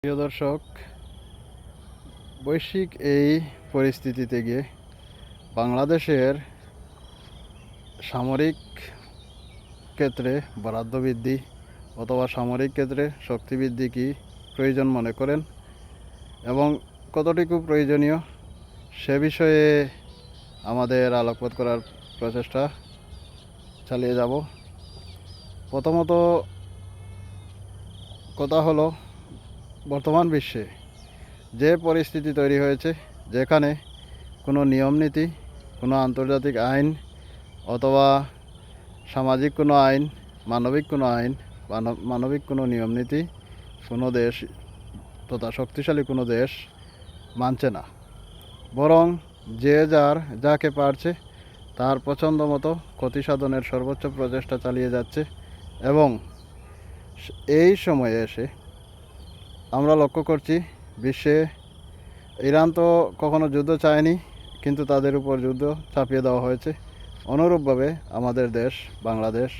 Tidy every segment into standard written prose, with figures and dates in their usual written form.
প্রিয় দর্শক, বৈশ্বিক এই পরিস্থিতিতে গিয়ে বাংলাদেশের সামরিক ক্ষেত্রে বরাদ্দ বৃদ্ধি অথবা সামরিক ক্ষেত্রে শক্তি বৃদ্ধি কি প্রয়োজন মনে করেন এবং কতটুকু প্রয়োজনীয় সে বিষয়ে আমাদের আলোকপাত করার প্রচেষ্টা চালিয়ে যাব। প্রথমত কথা হলো, বর্তমান বিশ্বে যে পরিস্থিতি তৈরি হয়েছে, যেখানে কোনো নিয়ম নীতি, কোনো আন্তর্জাতিক আইন অথবা সামাজিক কোনো আইন, মানবিক কোনো আইন, মানবিক কোনো নিয়ম নীতি কোনো দেশ তথা শক্তিশালী কোনো দেশ মানছে না, বরং যে যাকে পারছে তার পছন্দ মতো ক্ষতি সাধনের সর্বোচ্চ প্রচেষ্টা চালিয়ে যাচ্ছে। এবং এই সময়ে এসে আমরা লক্ষ্য করছি, বিশ্বে ইরান তো কখনো যুদ্ধ চায়নি, কিন্তু তাদের উপর যুদ্ধ চাপিয়ে দেওয়া হয়েছে। অনুরূপভাবে আমাদের দেশ বাংলাদেশ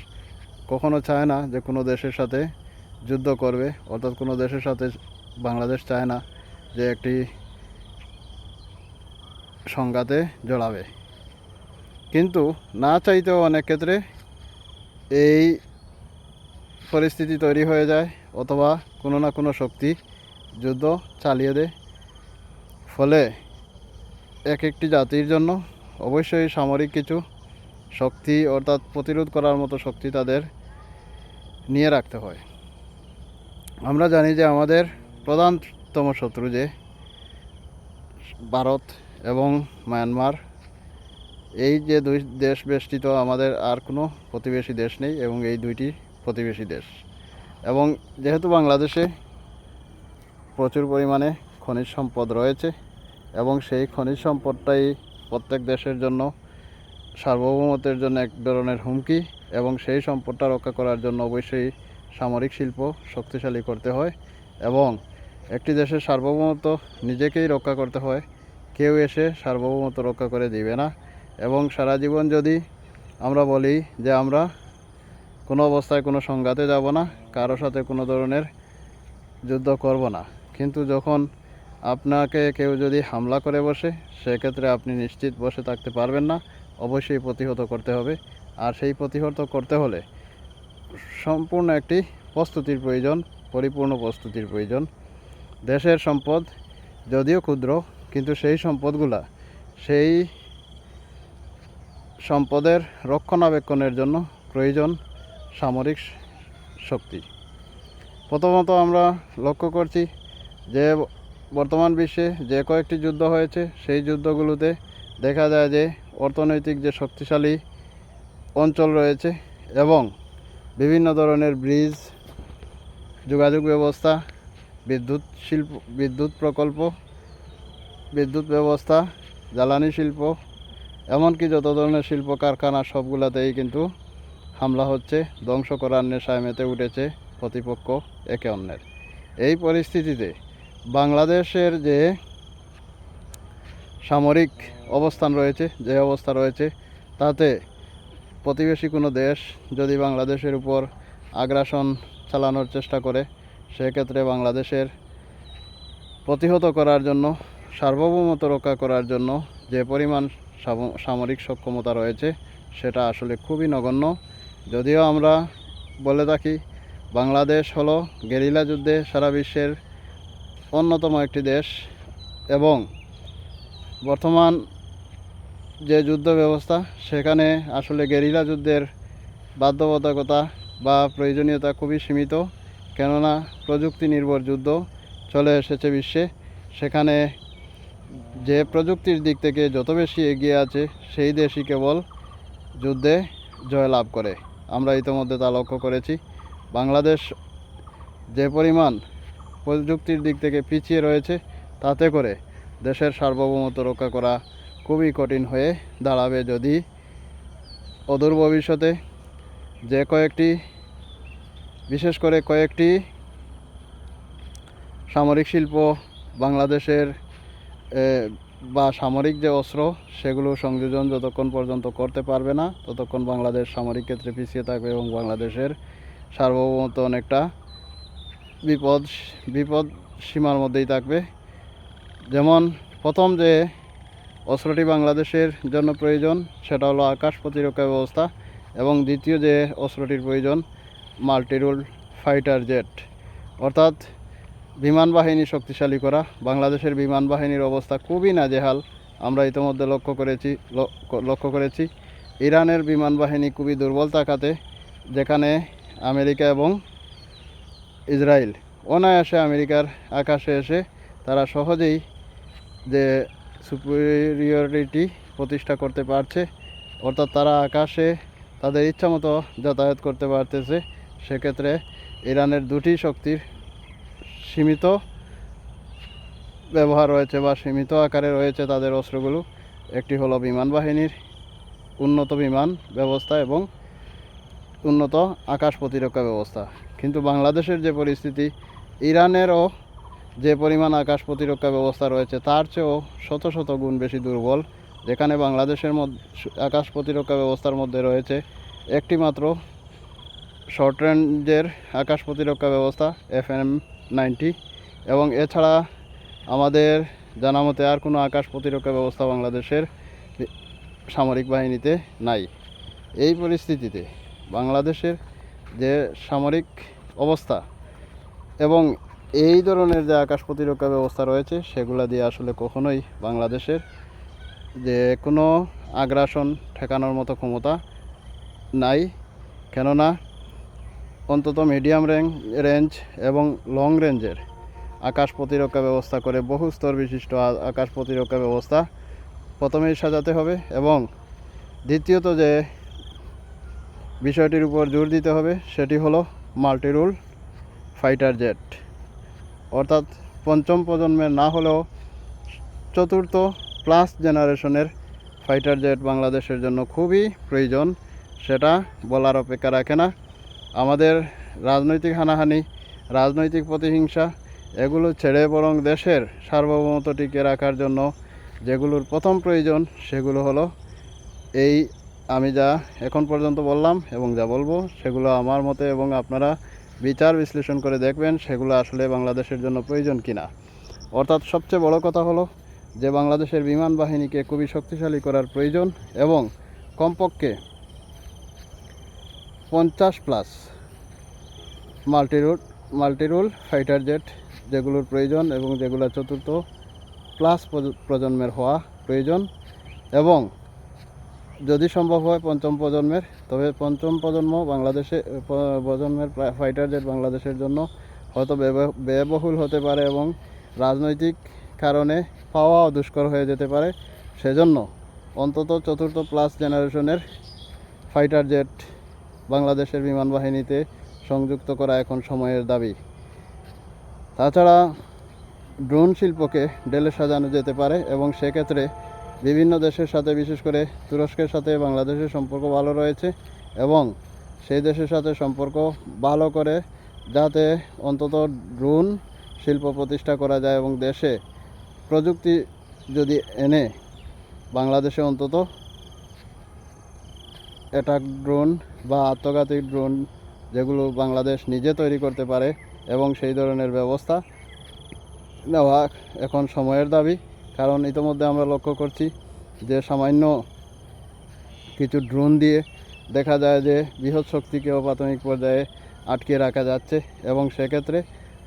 কখনো চায় না যে কোনো দেশের সাথে যুদ্ধ করবে, অর্থাৎ কোনো দেশের সাথে বাংলাদেশ চায় না যে একটি সংঘাতে জড়াবে। কিন্তু না চাইতেও অনেক ক্ষেত্রে এই পরিস্থিতি তৈরি হয়ে যায়, অথবা কোনো না কোনো শক্তি যুদ্ধ চালিয়ে দেয়। ফলে এক একটি জাতির জন্য অবশ্যই সামরিক কিছু শক্তি অর্থাৎ প্রতিরোধ করার মতো শক্তি তাদের নিয়ে রাখতে হয়। আমরা জানি যে আমাদের প্রধানতম শত্রু যে ভারত এবং মায়ানমার, এই যে দুই দেশ বেষ্টিত, আমাদের আর কোনো প্রতিবেশী দেশ নেই এবং এই দুইটি প্রতিবেশী দেশ। এবং যেহেতু বাংলাদেশে প্রচুর পরিমাণে খনিজ সম্পদ রয়েছে এবং সেই খনিজ সম্পদটাই প্রত্যেক দেশের জন্য সার্বভৌমত্বের জন্য এক ধরনের হুমকি, এবং সেই সম্পদটা রক্ষা করার জন্য অবশ্যই সামরিক শিল্প শক্তিশালী করতে হয় এবং একটি দেশের সার্বভৌমত্ব নিজেকেই রক্ষা করতে হয়। কেউ এসে সার্বভৌমত্ব রক্ষা করে দিবে না। এবং সারা জীবন যদি আমরা বলি যে আমরা কোনো অবস্থায় কোনো সংঘাতে যাব না, কারো সাথে কোনো ধরনের যুদ্ধ করব না, কিন্তু যখন আপনাকে কেউ যদি হামলা করে বসে, সেক্ষেত্রে আপনি নিশ্চিত বসে থাকতে পারবেন না, অবশ্যই প্রতিহত করতে হবে। আর সেই প্রতিহত করতে হলে সম্পূর্ণ একটি প্রস্তুতির প্রয়োজন, পরিপূর্ণ প্রস্তুতির প্রয়োজন। দেশের সম্পদ যদিও ক্ষুদ্র, কিন্তু সেই সম্পদগুলা সেই সম্পদের রক্ষণাবেক্ষণের জন্য প্রয়োজন সামরিক শক্তি। প্রথমত আমরা লক্ষ্য করছি যে বর্তমান বিশ্বে যে কয়েকটি যুদ্ধ হয়েছে, সেই যুদ্ধগুলোতে দেখা যায় যে অর্থনৈতিক যে শক্তিশালী অঞ্চল রয়েছে এবং বিভিন্ন ধরনের ব্রিজ, যোগাযোগ ব্যবস্থা, বিদ্যুৎ প্রকল্প, বিদ্যুৎ ব্যবস্থা, জ্বালানি শিল্প, এমনকি যত ধরনের শিল্প কারখানা সবগুলোতেই কিন্তু হামলা হচ্ছে, ধ্বংস করার নেশায় মেতে উঠেছে প্রতিপক্ষ একে অন্যের। এই পরিস্থিতিতে বাংলাদেশের যে সামরিক অবস্থান রয়েছে, যে অবস্থা রয়েছে, তাতে প্রতিবেশী কোনো দেশ যদি বাংলাদেশের উপর আগ্রাসন চালানোর চেষ্টা করে, সেক্ষেত্রে বাংলাদেশের প্রতিহত করার জন্য, সার্বভৌমত্ব রক্ষা করার জন্য যে পরিমাণ সামরিক সক্ষমতা রয়েছে, সেটা আসলে খুবই নগণ্য। যদিও আমরা বলে থাকি বাংলাদেশ হলো গেরিলা যুদ্ধে সারা বিশ্বের অন্যতম একটি দেশ, এবং বর্তমান যে যুদ্ধ ব্যবস্থা, সেখানে আসলে গেরিলা যুদ্ধের বাধ্যবাধকতা বা প্রয়োজনীয়তা খুবই সীমিত, কেননা প্রযুক্তি নির্ভর যুদ্ধ চলে এসেছে বিশ্বে। সেখানে যে প্রযুক্তির দিক থেকে যত বেশি এগিয়ে আছে, সেই দেশই কেবল যুদ্ধে জয়লাভ করে। আমরা ইতিমধ্যে তা লক্ষ্য করেছি। বাংলাদেশ যে পরিমাণ প্রযুক্তির দিক থেকে পিছিয়ে রয়েছে, তাতে করে দেশের সার্বভৌমত্ব রক্ষা করা খুবই কঠিন হয়ে দাঁড়াবে যদি অদূর ভবিষ্যতে যে বিশেষ করে কয়েকটি সামরিক শিল্প বাংলাদেশের বা সামরিক যে অস্ত্র, সেগুলো সংযোজন যতক্ষণ পর্যন্ত করতে পারবে না, ততক্ষণ বাংলাদেশ সামরিক ক্ষেত্রে পিছিয়ে থাকবে এবং বাংলাদেশের সার্বভৌমত্ব অনেকটা বিপদ বিপদ সীমার মধ্যেই থাকবে। যেমন প্রথম যে অস্ত্রটি বাংলাদেশের জন্য প্রয়োজন সেটা হলো আকাশ প্রতিরক্ষা ব্যবস্থা, এবং দ্বিতীয় যে অস্ত্রটির প্রয়োজন মাল্টিরোল ফাইটার জেট, অর্থাৎ বিমান বাহিনী শক্তিশালী করা। বাংলাদেশের বিমান বাহিনীর অবস্থা খুবই নাজেহাল, আমরা ইতিমধ্যে লক্ষ্য করেছি। ইরানের বিমান বাহিনী খুবই দুর্বল থাকাতে যেখানে আমেরিকা এবং ইসরায়েল অনায়াসে আমেরিকার আকাশে এসে তারা সহজেই যে সুপিরিয়রিটি প্রতিষ্ঠা করতে পারছে, অর্থাৎ তারা আকাশে তাদের ইচ্ছামতো যাতায়াত করতে পারতেছে। সেক্ষেত্রে ইরানের দুটি শক্তির সীমিত ব্যবহার রয়েছে বা সীমিত আকারে রয়েছে তাদের অস্ত্রগুলো। একটি হলো বিমান বাহিনীর উন্নত বিমান ব্যবস্থা এবং উন্নত আকাশ প্রতিরক্ষা ব্যবস্থা। কিন্তু বাংলাদেশের যে পরিস্থিতি, ইরানেরও যে পরিমাণ আকাশ প্রতিরক্ষা ব্যবস্থা রয়েছে তার চেয়েও শত শত গুণ বেশি দুর্বল। যেখানে বাংলাদেশের আকাশ প্রতিরক্ষা ব্যবস্থার মধ্যে রয়েছে একটি মাত্র শর্ট রেঞ্জের আকাশ প্রতিরক্ষা ব্যবস্থা FM-90, এবং এছাড়া আমাদের জানা মতে আর কোনো আকাশ প্রতিরক্ষা ব্যবস্থা বাংলাদেশের সামরিক বাহিনীতে নাই। এই পরিস্থিতিতে বাংলাদেশের যে সামরিক অবস্থা এবং এই ধরনের যে আকাশ প্রতিরক্ষা ব্যবস্থা রয়েছে সেগুলা দিয়ে আসলে কখনোই বাংলাদেশের যে কোনো আগ্রাসন ঠেকানোর মতো ক্ষমতা নাই। কেননা অন্তত মিডিয়াম রেঞ্জ এবং লং রেঞ্জের আকাশ প্রতিরক্ষা ব্যবস্থা করে বহু স্তর বিশিষ্ট আকাশ প্রতিরক্ষা ব্যবস্থা প্রথমেই সাজাতে হবে, এবং দ্বিতীয়ত যে বিষয়টির উপর জোর দিতে হবে সেটি হলো মাল্টিরোল ফাইটার জেট, অর্থাৎ পঞ্চম প্রজন্মের না হলেও চতুর্থ প্লাস জেনারেশনের ফাইটার জেট বাংলাদেশের জন্য খুবই প্রয়োজন। সেটা বলার অপেক্ষা রাখে না। আমাদের রাজনৈতিক হানাহানি, রাজনৈতিক প্রতিহিংসা এগুলো ছেড়ে বরং দেশের সার্বভৌমত্ব টিকিয়ে রাখার জন্য যেগুলোর প্রথম প্রয়োজন সেগুলো হলো এই আমি যা এখন পর্যন্ত বললাম এবং যা বলবো সেগুলো আমার মতে, এবং আপনারা বিচার বিশ্লেষণ করে দেখবেন সেগুলো আসলে বাংলাদেশের জন্য প্রয়োজন কিনা। অর্থাৎ সবচেয়ে বড় কথা হলো যে বাংলাদেশের বিমান বাহিনীকে খুবই শক্তিশালী করার প্রয়োজন, এবং কমপক্ষে 50+ মাল্টিরোল ফাইটার জেট যেগুলোর প্রয়োজন এবং যেগুলো চতুর্থ প্লাস প্রজন্মের হওয়া প্রয়োজন, এবং যদি সম্ভব হয় পঞ্চম প্রজন্মের, তবে পঞ্চম প্রজন্মের ফাইটার জেট বাংলাদেশের জন্য হয়তো ব্যয়বহুল হতে পারে এবং রাজনৈতিক কারণে পাওয়াও দুষ্কর হয়ে যেতে পারে। সেজন্য অন্তত চতুর্থ প্লাস জেনারেশনের ফাইটার জেট বাংলাদেশের বিমান বাহিনীতে সংযুক্ত করা এখন সময়ের দাবি। তাছাড়া ড্রোন শিল্পকে ঢেলে সাজানো যেতে পারে, এবং সেক্ষেত্রে বিভিন্ন দেশের সাথে, বিশেষ করে তুরস্কের সাথে বাংলাদেশের সম্পর্ক ভালো রয়েছে, এবং সেই দেশের সাথে সম্পর্ক ভালো করে যাতে অন্তত ড্রোন শিল্প প্রতিষ্ঠা করা যায়, এবং দেশে প্রযুক্তি যদি এনে বাংলাদেশে অন্তত অ্যাটাক ড্রোন বা আত্মঘাতী ড্রোন যেগুলো বাংলাদেশ নিজে তৈরি করতে পারে, এবং সেই ধরনের ব্যবস্থা নেওয়া এখন সময়ের দাবি। কারণ ইতিমধ্যে আমরা লক্ষ্য করছি যে সামান্য কিছু ড্রোন দিয়ে দেখা যায় যে বৃহৎ শক্তিকেও প্রাথমিক পর্যায়ে আটকে রাখা যাচ্ছে, এবং সেক্ষেত্রে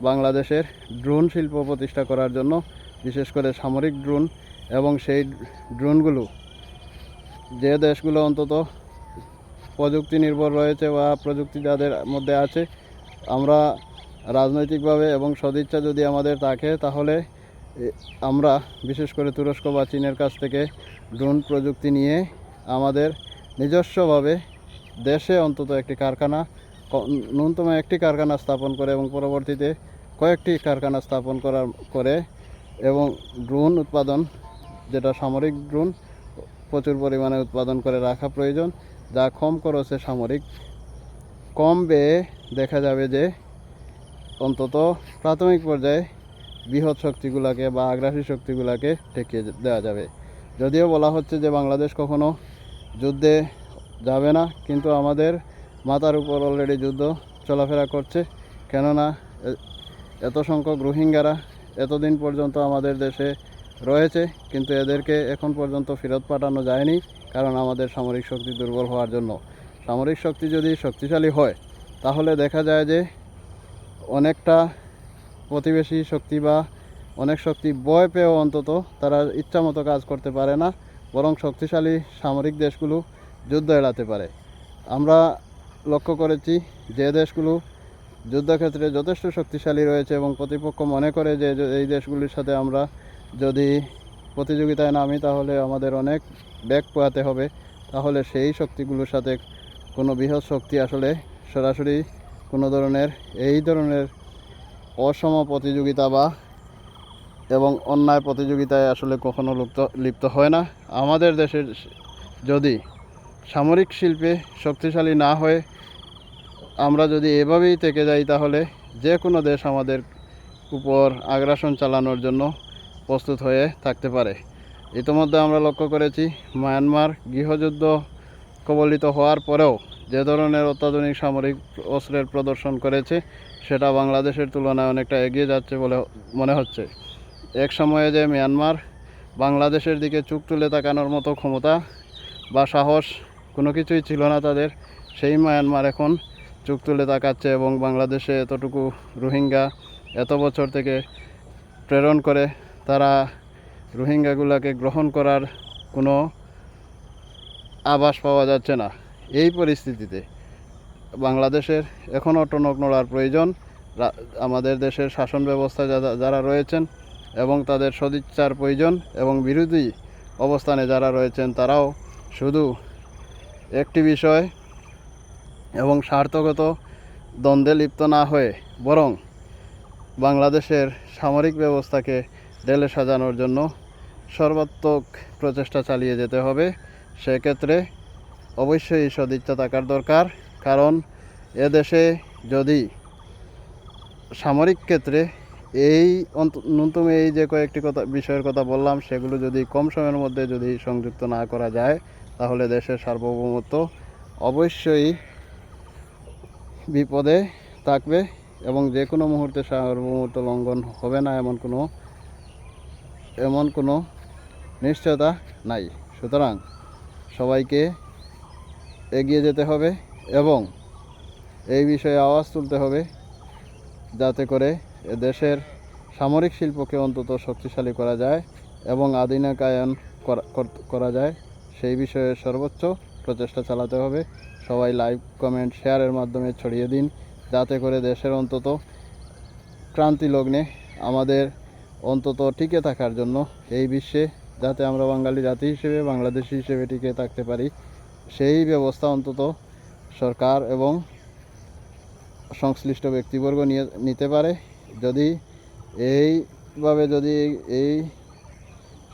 বাংলাদেশের ড্রোন শিল্প প্রতিষ্ঠা করার জন্য বিশেষ করে সামরিক ড্রোন, এবং সেই ড্রোনগুলো যে দেশগুলো অন্তত প্রযুক্তি নির্ভর রয়েছে বা প্রযুক্তি যাদের মধ্যে আছে, আমরা রাজনৈতিকভাবে এবং সদিচ্ছা যদি আমাদের থাকে তাহলে আমরা বিশেষ করে তুরস্ক বা চীনের কাছ থেকে ড্রোন প্রযুক্তি নিয়ে আমাদের নিজস্বভাবে দেশে অন্তত একটি কারখানা, ন্যূনতম একটি কারখানা স্থাপন করে এবং পরবর্তীতে কয়েকটি কারখানা স্থাপন করে এবং ড্রোন উৎপাদন, যেটা সামরিক ড্রোন, প্রচুর পরিমাণে উৎপাদন করে রাখা প্রয়োজন, যা কম খরচে সামরিক, কম ব্যয়ে দেখা যাবে যে অন্তত প্রাথমিক পর্যায়ে বৃহৎ শক্তিগুলোকে বা আগ্রাসী শক্তিগুলোকে ঠেকিয়ে দেওয়া যাবে। যদিও বলা হচ্ছে যে বাংলাদেশ কখনো যুদ্ধে যাবে না, কিন্তু আমাদের মাথার উপর অলরেডি যুদ্ধ চলাফেরা করছে। কেননা এত সংখ্যক রোহিঙ্গারা এতদিন পর্যন্ত আমাদের দেশে রয়েছে, কিন্তু এদেরকে এখন পর্যন্ত ফেরত পাঠানো যায়নি, কারণ আমাদের সামরিক শক্তি দুর্বল হওয়ার জন্য। সামরিক শক্তি যদি শক্তিশালী হয় তাহলে দেখা যায় যে অনেকটা প্রতিবেশী শক্তি বা অনেক শক্তি ভয় পেয়েও অন্তত তারা ইচ্ছামতো কাজ করতে পারে না, বরং শক্তিশালী সামরিক দেশগুলো যুদ্ধ এড়াতে পারে। আমরা লক্ষ্য করেছি যে দেশগুলো যুদ্ধক্ষেত্রে যথেষ্ট শক্তিশালী রয়েছে এবং প্রতিপক্ষ মনে করে যে এই দেশগুলির সাথে আমরা যদি প্রতিযোগিতায় নামি তাহলে আমাদের অনেক ব্যাগ পোয়াতে হবে, তাহলে সেই শক্তিগুলোর সাথে কোনো বৃহৎ শক্তি আসলে সরাসরি কোনো ধরনের এই ধরনের অসম প্রতিযোগিতা বা এবং অন্যায় প্রতিযোগিতায় আসলে কখনো লিপ্ত হয় না। আমাদের দেশের যদি সামরিক শিল্পে শক্তিশালী না হয়ে আমরা যদি এভাবেই থেকে যাই তাহলে যে কোনো দেশ আমাদের উপর আগ্রাসন চালানোর জন্য প্রস্তুত হয়ে থাকতে পারে। ইতিমধ্যে আমরা লক্ষ্য করেছি মায়ানমার গৃহযুদ্ধ কবলিত হওয়ার পরেও যে ধরনের অত্যাধুনিক সামরিক অস্ত্রের প্রদর্শন করেছে সেটা বাংলাদেশের তুলনায় অনেকটা এগিয়ে যাচ্ছে বলে মনে হচ্ছে। এক সময়ে যে মিয়ানমার বাংলাদেশের দিকে চোখ তুলে তাকানোর মতো ক্ষমতা বা সাহস কোনো কিছুই ছিল না তাদের, সেই মায়ানমার এখন চোখ তুলে তাকাচ্ছে এবং বাংলাদেশে এতটুকু রোহিঙ্গা এত বছর থেকে প্রেরণ করে তারা রোহিঙ্গাগুলোকে গ্রহণ করার কোনো আভাস পাওয়া যাচ্ছে না। এই পরিস্থিতিতে বাংলাদেশের এখনও টনক নড়ার প্রয়োজন। আমাদের দেশের শাসন ব্যবস্থা যারা রয়েছেন এবং তাদের সদিচ্ছার প্রয়োজন, এবং বিরোধী অবস্থানে যারা রয়েছেন তারাও শুধু একটি বিষয় এবং স্বার্থগত দ্বন্দ্বে লিপ্ত না হয়ে বরং বাংলাদেশের সামরিক ব্যবস্থাকে ঢেলে সাজানোর জন্য সর্বাত্মক প্রচেষ্টা চালিয়ে যেতে হবে। সেক্ষেত্রে অবশ্যই সদিচ্ছা থাকার দরকার, কারণ এদেশে যদি সামরিক ক্ষেত্রে এই ন্যূনতম এই যে কয়েকটি বিষয়ের কথা বললাম সেগুলো যদি কম সময়ের মধ্যে যদি সংযুক্ত না করা যায় তাহলে দেশের সার্বভৌমত্ব অবশ্যই বিপদে থাকবে এবং যে কোনো মুহূর্তে সার্বভৌমত্ব লঙ্ঘন হবে না এমন কোনো নিশ্চয়তা নাই। সুতরাং সবাইকে এগিয়ে যেতে হবে এবং এই বিষয়ে আওয়াজ তুলতে হবে যাতে করে দেশের সামরিক শিল্পকে অন্তত শক্তিশালী করা যায় এবং আধুনিকায়ন করা যায়, সেই বিষয়ে সর্বোচ্চ প্রচেষ্টা চালাতে হবে। সবাই লাইক, কমেন্ট, শেয়ারের মাধ্যমে ছড়িয়ে দিন যাতে করে দেশের অন্তত ক্রান্তি লগ্নে আমাদের অন্তত টিকে থাকার জন্য এই বিশ্বে যাতে আমরা বাঙালি জাতি হিসেবে বাংলাদেশি হিসেবে টিকে থাকতে পারি সেই ব্যবস্থা অন্তত সরকার এবং সংশ্লিষ্ট ব্যক্তিবর্গ নিতে পারে। যদি এইভাবে এই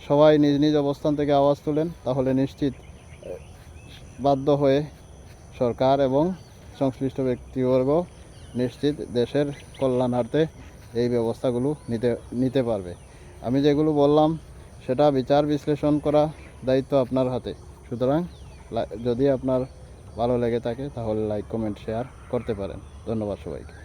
সবাই নিজ নিজ অবস্থান থেকে আওয়াজ তোলেন তাহলে নিশ্চিত বাধ্য হয়ে সরকার এবং সংশ্লিষ্ট ব্যক্তিবর্গ নিশ্চিত দেশের কল্যাণার্থে এই ব্যবস্থাগুলো নিতে পারবে। আমি যেগুলো বললাম সেটা বিচার বিশ্লেষণ করা দায়িত্ব আপনার হাতে। সুতরাং যদি আপনার ভালো লেগে থাকে তাহলে লাইক, কমেন্ট, শেয়ার করতে পারেন। ধন্যবাদ সবাইকে।